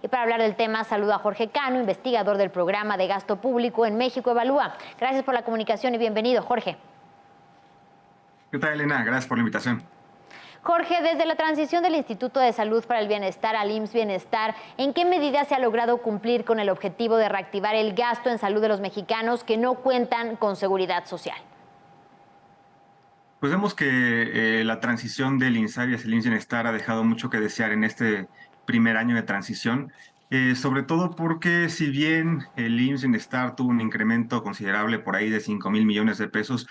Y para hablar del tema, saludo a Jorge Cano, investigador del programa de gasto público en México Evalúa. Gracias por la comunicación y bienvenido, Jorge. ¿Qué tal, Elena? Gracias por la invitación. Jorge, desde la transición del Instituto de Salud para el Bienestar al IMSS Bienestar, ¿en qué medida se ha logrado cumplir con el objetivo de reactivar el gasto en salud de los mexicanos que no cuentan con seguridad social? Pues vemos que la transición del INSABI hacia el IMSS Bienestar ha dejado mucho que desear en este primer año de transición, sobre todo porque si bien el IMSS Bienestar tuvo un incremento considerable por ahí de 5,000 millones de pesos,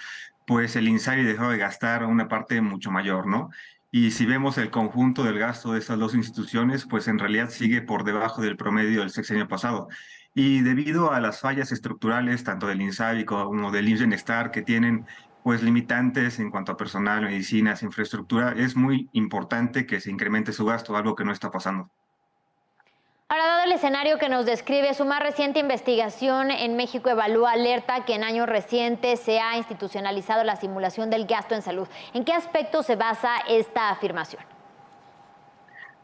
pues el INSABI dejó de gastar una parte mucho mayor, ¿no? Y si vemos el conjunto del gasto de estas dos instituciones, pues en realidad sigue por debajo del promedio del sexenio pasado. Y debido a las fallas estructurales, tanto del INSABI como del IMSS Bienestar, que tienen pues limitantes en cuanto a personal, medicinas, infraestructura, es muy importante que se incremente su gasto, algo que no está pasando. Ahora, dado el escenario que nos describe, su más reciente investigación en México Evalúa alerta que en años recientes se ha institucionalizado la simulación del gasto en salud. ¿En qué aspecto se basa esta afirmación?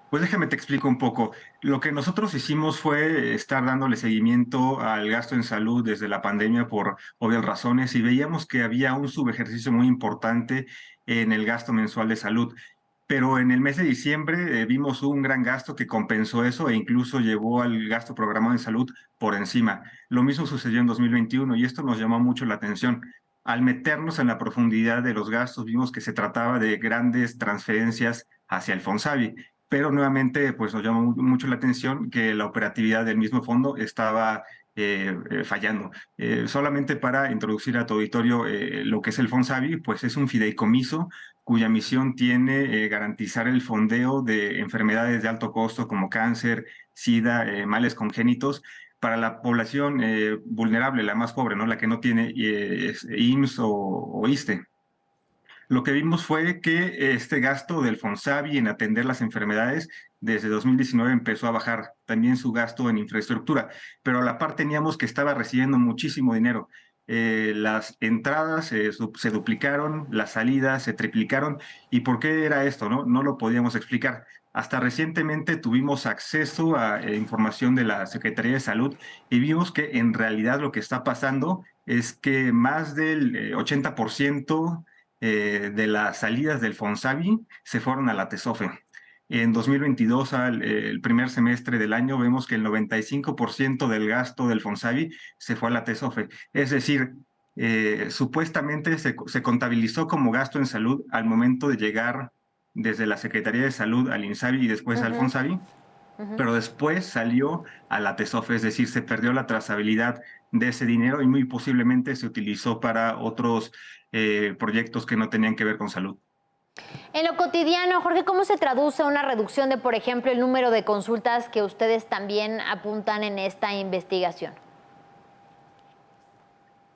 Pues déjame te explico un poco. Lo que nosotros hicimos fue estar dándole seguimiento al gasto en salud desde la pandemia por obvias razones y veíamos que había un subejercicio muy importante en el gasto mensual de salud. Pero en el mes de diciembre vimos un gran gasto que compensó eso e incluso llevó al gasto programado en salud por encima. Lo mismo sucedió en 2021 y esto nos llamó mucho la atención. Al meternos en la profundidad de los gastos, vimos que se trataba de grandes transferencias hacia el Fonsavi, pero nuevamente pues nos llamó mucho la atención que la operatividad del mismo fondo estaba fallando. Solamente para introducir a tu auditorio lo que es el Fonsavi, pues es un fideicomiso cuya misión tiene garantizar el fondeo de enfermedades de alto costo como cáncer, SIDA, males congénitos, para la población vulnerable, la más pobre, ¿no? La que no tiene IMSS o ISSSTE. Lo que vimos fue que este gasto del Fonsavi en atender las enfermedades desde 2019 empezó a bajar, también su gasto en infraestructura, pero a la par teníamos que estaba recibiendo muchísimo dinero. Las entradas se duplicaron, las salidas se triplicaron. ¿Y por qué era esto? No lo podíamos explicar. Hasta recientemente tuvimos acceso a información de la Secretaría de Salud y vimos que en realidad lo que está pasando es que más del 80% de las salidas del Fonsavi se fueron a la TESOFE. En 2022, el primer semestre del año, vemos que el 95% del gasto del Fonsavi se fue a la TESOFE. Es decir, supuestamente se contabilizó como gasto en salud al momento de llegar desde la Secretaría de Salud al INSABI y después al Fonsavi, pero después salió a la TESOFE, es decir, se perdió la trazabilidad de ese dinero y muy posiblemente se utilizó para otros proyectos que no tenían que ver con salud. En lo cotidiano, Jorge, ¿cómo se traduce una reducción de, por ejemplo, el número de consultas que ustedes también apuntan en esta investigación?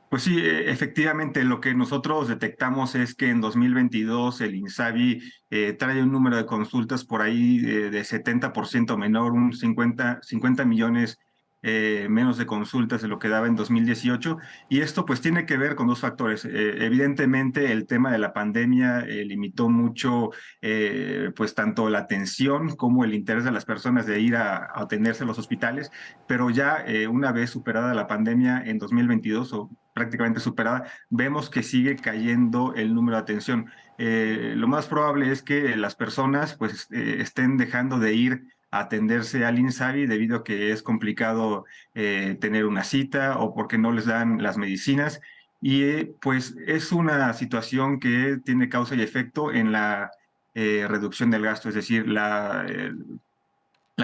Pues sí, efectivamente, lo que nosotros detectamos es que en 2022 el INSABI trae un número de consultas por ahí de 70% menor, un 50 millones menos de consultas de lo que daba en 2018. Y esto pues tiene que ver con dos factores. Evidentemente el tema de la pandemia limitó mucho pues tanto la atención como el interés de las personas de ir a atenderse a los hospitales, pero ya una vez superada la pandemia en 2022 o prácticamente superada, vemos que sigue cayendo el número de atención. Lo más probable es que las personas pues estén dejando de ir a atenderse al INSABI debido a que es complicado tener una cita o porque no les dan las medicinas. Y pues es una situación que tiene causa y efecto en la reducción del gasto, es decir, la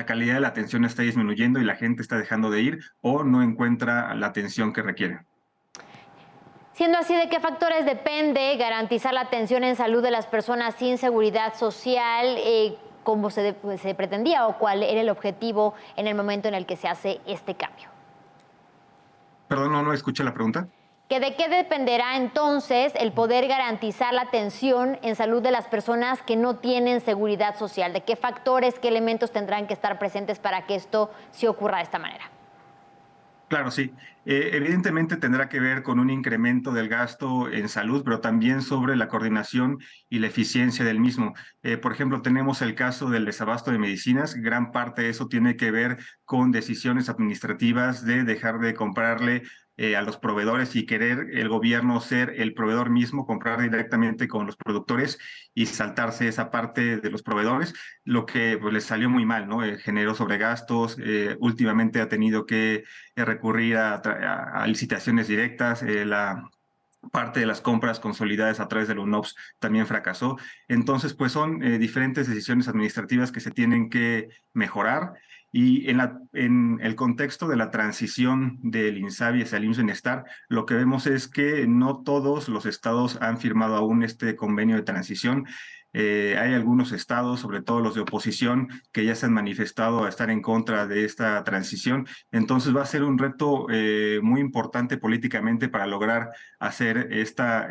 calidad de la atención está disminuyendo y la gente está dejando de ir o no encuentra la atención que requiere. Siendo así, ¿de qué factores depende garantizar la atención en salud de las personas sin seguridad social, como se pretendía o cuál era el objetivo en el momento en el que se hace este cambio? Perdón, no escuché la pregunta. ¿De qué dependerá entonces el poder garantizar la atención en salud de las personas que no tienen seguridad social? ¿De qué factores, qué elementos tendrán que estar presentes para que esto sí ocurra de esta manera? Claro, sí. Evidentemente tendrá que ver con un incremento del gasto en salud, pero también sobre la coordinación y la eficiencia del mismo. Por ejemplo, tenemos el caso del desabasto de medicinas. Gran parte de eso tiene que ver con decisiones administrativas de dejar de comprarle a los proveedores y querer el gobierno ser el proveedor mismo, comprar directamente con los productores y saltarse esa parte de los proveedores, lo que pues, les salió muy mal, ¿no? Generó sobregastos, últimamente ha tenido que recurrir a licitaciones directas, la parte de las compras consolidadas a través de la UNOPS también fracasó. Entonces, pues son diferentes decisiones administrativas que se tienen que mejorar. Y en el contexto de la transición del INSABI hacia el IMSS Bienestar, lo que vemos es que no todos los estados han firmado aún este convenio de transición. Hay algunos estados, sobre todo los de oposición, que ya se han manifestado a estar en contra de esta transición. Entonces va a ser un reto muy importante políticamente para lograr hacer esta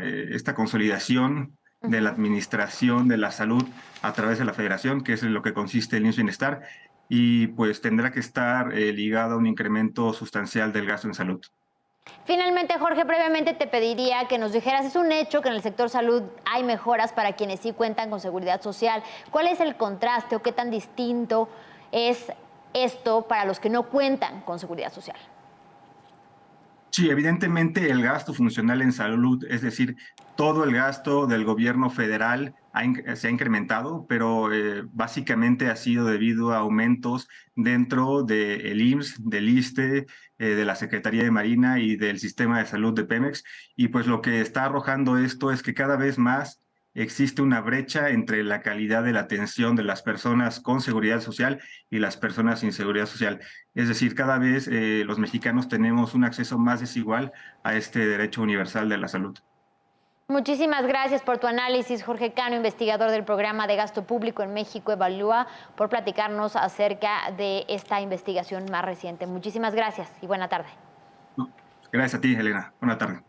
consolidación de la Ujú. administración de la salud a través de la federación, que es en lo que consiste el IMSS Bienestar, y pues tendrá que estar ligado a un incremento sustancial del gasto en salud. Finalmente, Jorge, brevemente te pediría que nos dijeras, es un hecho que en el sector salud hay mejoras para quienes sí cuentan con seguridad social. ¿Cuál es el contraste o qué tan distinto es esto para los que no cuentan con seguridad social? Sí, evidentemente el gasto funcional en salud, es decir, todo el gasto del gobierno federal se ha incrementado, pero básicamente ha sido debido a aumentos dentro del IMSS, del ISSSTE, de la Secretaría de Marina y del sistema de salud de Pemex. Y pues lo que está arrojando esto es que cada vez más existe una brecha entre la calidad de la atención de las personas con seguridad social y las personas sin seguridad social. Es decir, cada vez los mexicanos tenemos un acceso más desigual a este derecho universal de la salud. Muchísimas gracias por tu análisis, Jorge Cano, investigador del programa de gasto público en México Evalúa, por platicarnos acerca de esta investigación más reciente. Muchísimas gracias y buena tarde. No, gracias a ti, Elena. Buena tarde.